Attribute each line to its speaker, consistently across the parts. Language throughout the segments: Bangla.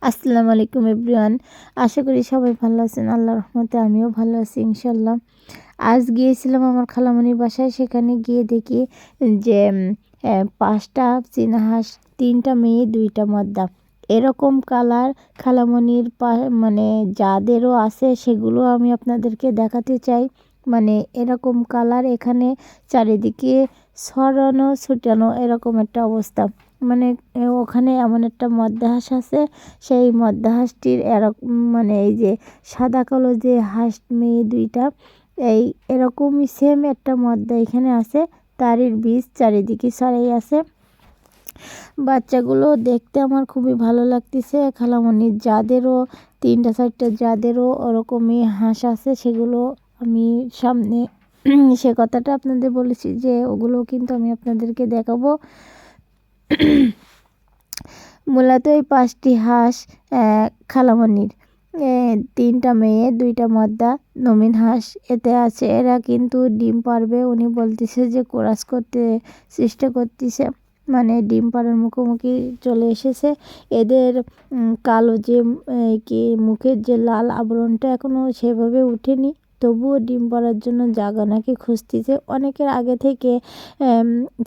Speaker 1: আসসালামু আলাইকুম এভরিওয়ান। আশা করি সবাই ভালো আছেন। আল্লাহর রহমতে আমিও ভালো আছি ইনশাল্লাহ। আজ গিয়েছিলাম আমার খালামণির বাসায়। সেখানে গিয়ে দেখি যে ৫টা চীনা হাঁস, ৩টা মেয়ে ২টা মদ্দা। এরকম কালার খালামণির মানে যাদেরও আছে সেগুলো আমি আপনাদেরকে দেখাতে চাই। মানে এরকম কালার এখানে চারিদিকে ছড়ানো ছিটানো এরকম একটা অবস্থা। মানে ওখানে এমন একটা মদ্দা হাঁস আছে, সেই মদ্দা হাঁসটির মানে এই যে সাদা কালো যে হাঁস মেয়ে ২টা, এরকমই সেম একটা মদ্দা এখানে আছে, তারই বীজ চারিদিকে ছড়াই আছে। বাচ্চাগুলো দেখতে আমার খুবই ভালো লাগতেছে। খালামণির যাদেরও ৩টা ৪টা যাদেরও ওরকমই হাঁস আছে, সেগুলো আমি সামনে সে কথাটা আপনাদের বলেছি যে ওগুলো কিন্তু আমি আপনাদেরকে দেখাবো। মূলত এই 5টি হাঁস খালামণির, 3টা মেয়ে 2টা মদ্দা নমিন হাঁস এতে আছে। এরা কিন্তু ডিম পারবে, উনি বলতেছে যে কোরাস করতে চেষ্টা করতেছে, মানে ডিম পাড়ার মুখোমুখি চলে এসেছে। এদের কালো যে কি মুখের যে লাল আবরণটা এখনও সেভাবে উঠেনি, তবুও ডিম পাড়ার জন্য জায়গা নাকি খুঁজতেছে। অনেকের আগে থেকে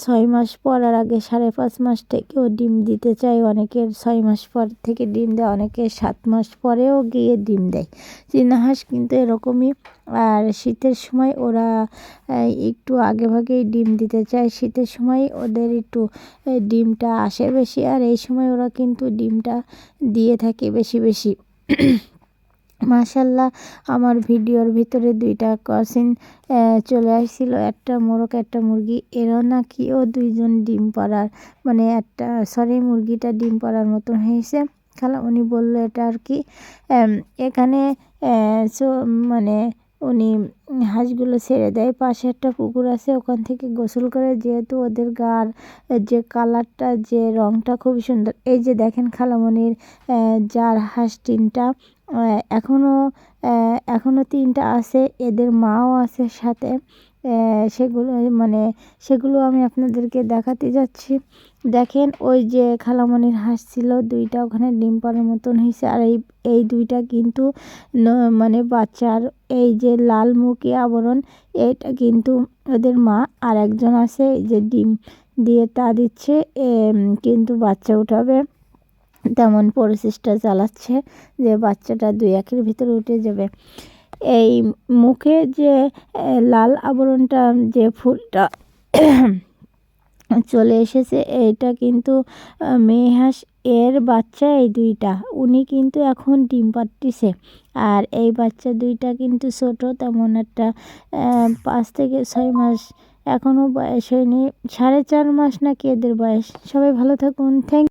Speaker 1: 6 মাস পরার আগে 5.5 মাস থেকেও ডিম দিতে চায়, অনেকের 6 মাস পর থেকে ডিম দেয়, অনেকের 7 মাস পরেও গিয়ে ডিম দেয়। চীনা হাঁস কিন্তু এরকমই। আর শীতের সময় ওরা একটু আগে ভাগেই ডিম দিতে চায়। শীতের সময় ওদের একটু ডিমটা আসে বেশি, আর এই সময় ওরা কিন্তু ডিমটা দিয়ে থাকে বেশি বেশি। মাশাল্লাহ, আমার ভিডিওর ভিতরে 2টা কসিন চলে আসছিল, একটা মোরগ একটা মুরগি। এরা নাকিও 2জন ডিম পাড়ার, মানে মুরগিটা ডিম পাড়ার মতন হয়েছে। উনি বললো এটা আর কি এখানে মানে উনি হাঁসগুলো ছেড়ে দেয়। পাশে একটা পুকুর আছে, ওখান থেকে গোসল করে, যেহেতু ওদের গার যে কালারটা যে রঙটা খুবই সুন্দর। এই যে দেখেন খালামণির যার হাঁস 3টা, এখনও 3টা আছে, এদের মাও আছে সাথে। সেগুলো আমি আপনাদেরকে দেখাতে যাচ্ছি। দেখেন ওই যে খালামণির হাঁস ছিল 2টা, ওখানে ডিম পাড়ার মতন হয়েছে। আর এই 2টা কিন্তু মানে বাচ্চার এই যে লাল মুখে আবরণ, এটা কিন্তু ওদের মা। আর একজন আছে এই যে ডিম দিয়ে তা দিচ্ছে, কিন্তু বাচ্চা উঠাবে তেমন প্রচেষ্টা চালাচ্ছে যে বাচ্চাটা 2-1 ভিতরে উঠে যাবে। এই মুখে যে লাল আবরণটা, যে ফুলটা চলে এসেছে, এটা কিন্তু মেয়ে হাঁস, এর বাচ্চা এই 2টা। উনি কিন্তু এখন ডিম পাড়তেছে। আর এই বাচ্চা 2টা কিন্তু ছোট, তেমন একটা 5 থেকে 6 মাস এখনও বয়স হয়নি, 4.5 মাস নাকি এদের বয়স। সবাই ভালো থাকুন, থ্যাংক